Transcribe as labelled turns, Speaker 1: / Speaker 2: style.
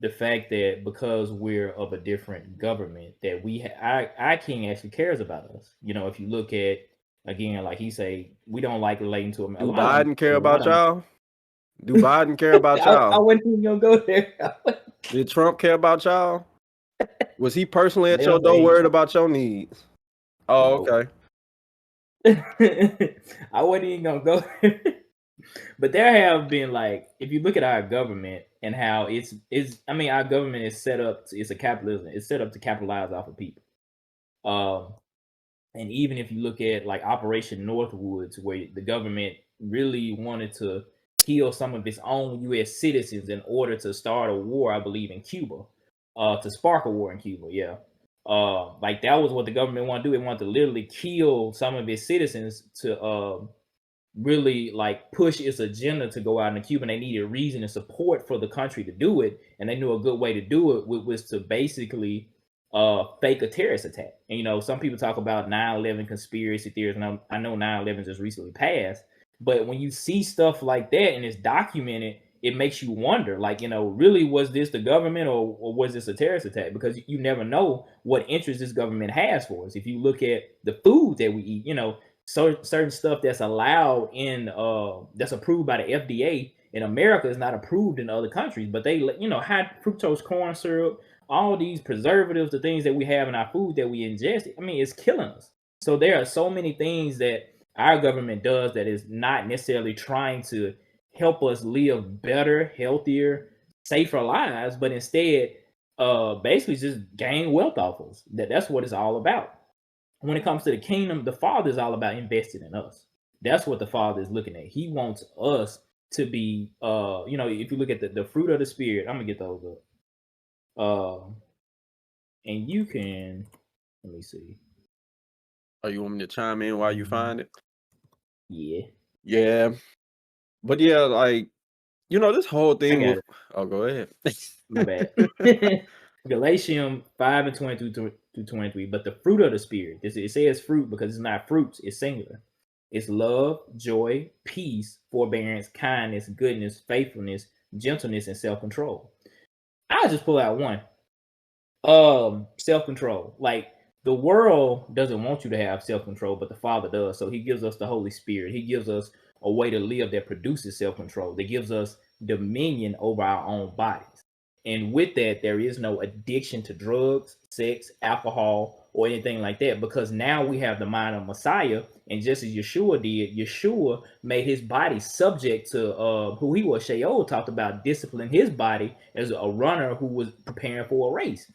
Speaker 1: the fact that because we're of a different government, that our king actually cares about us. You know, if you look at, again, like he say, we don't like relating to him. A
Speaker 2: Do
Speaker 1: lot of them,
Speaker 2: Biden care about y'all? Do Biden care about
Speaker 1: I
Speaker 2: y'all?
Speaker 1: wasn't even gonna go there.
Speaker 2: Did Trump care about y'all? Was he personally at
Speaker 1: They
Speaker 2: your
Speaker 1: don't say
Speaker 2: door
Speaker 1: he-
Speaker 2: worried about your needs? Oh,
Speaker 1: Nope.
Speaker 2: okay.
Speaker 1: I wasn't even gonna go there. But there have been, like, if you look at our government and how I mean, our government is set up it's a capitalism, it's set up to capitalize off of people. And even if you look at like Operation Northwoods, where the government really wanted to kill some of its own US citizens in order to start a war, I believe, in Cuba, to spark a war in Cuba, yeah. Like that was what the government wanted to do. It wanted to literally kill some of its citizens to really like push its agenda to go out in Cuba. And they needed reason and support for the country to do it, and they knew a good way to do it was to basically fake a terrorist attack. And you know, some people talk about 9/11 conspiracy theories, and I know 9/11 just recently passed, but when you see stuff like that and it's documented, it makes you wonder, like, you know, really, was this the government, or was this a terrorist attack? Because you never know what interest this government has for us. If you look at the food that we eat, you know, certain stuff that's allowed in that's approved by the FDA in America is not approved in other countries, but they, you know, high fructose corn syrup, all these preservatives, the things that we have in our food that we ingest, I mean, it's killing us. So there are so many things that our government does that is not necessarily trying to help us live better, healthier, safer lives, but instead basically just gain wealth off us. That's what it's all about. When it comes to the kingdom, the Father is all about investing in us. That's what the Father is looking at. He wants us to be, you know, if you look at the fruit of the Spirit, I'm gonna get those up. And you can, let me see.
Speaker 2: Oh, you want me to chime in while you find it?
Speaker 1: Yeah.
Speaker 2: Yeah. But yeah, like, you know, this whole thing with, oh, go ahead.
Speaker 1: My bad. Galatians 5:22-23. But the fruit of the Spirit, it says fruit because it's not fruits, it's singular. It's love, joy, peace, forbearance, kindness, goodness, faithfulness, gentleness, and self-control. I'll just pull out one. Self-control. Like, the world doesn't want you to have self-control, but the Father does. So he gives us the Holy Spirit. He gives us a way to live that produces self-control, that gives us dominion over our own bodies. And with that, there is no addiction to drugs, sex, alcohol, or anything like that, because now we have the mind of Messiah. And just as Yeshua did, Yeshua made his body subject to who he was. Sheol talked about disciplining his body as a runner who was preparing for a race.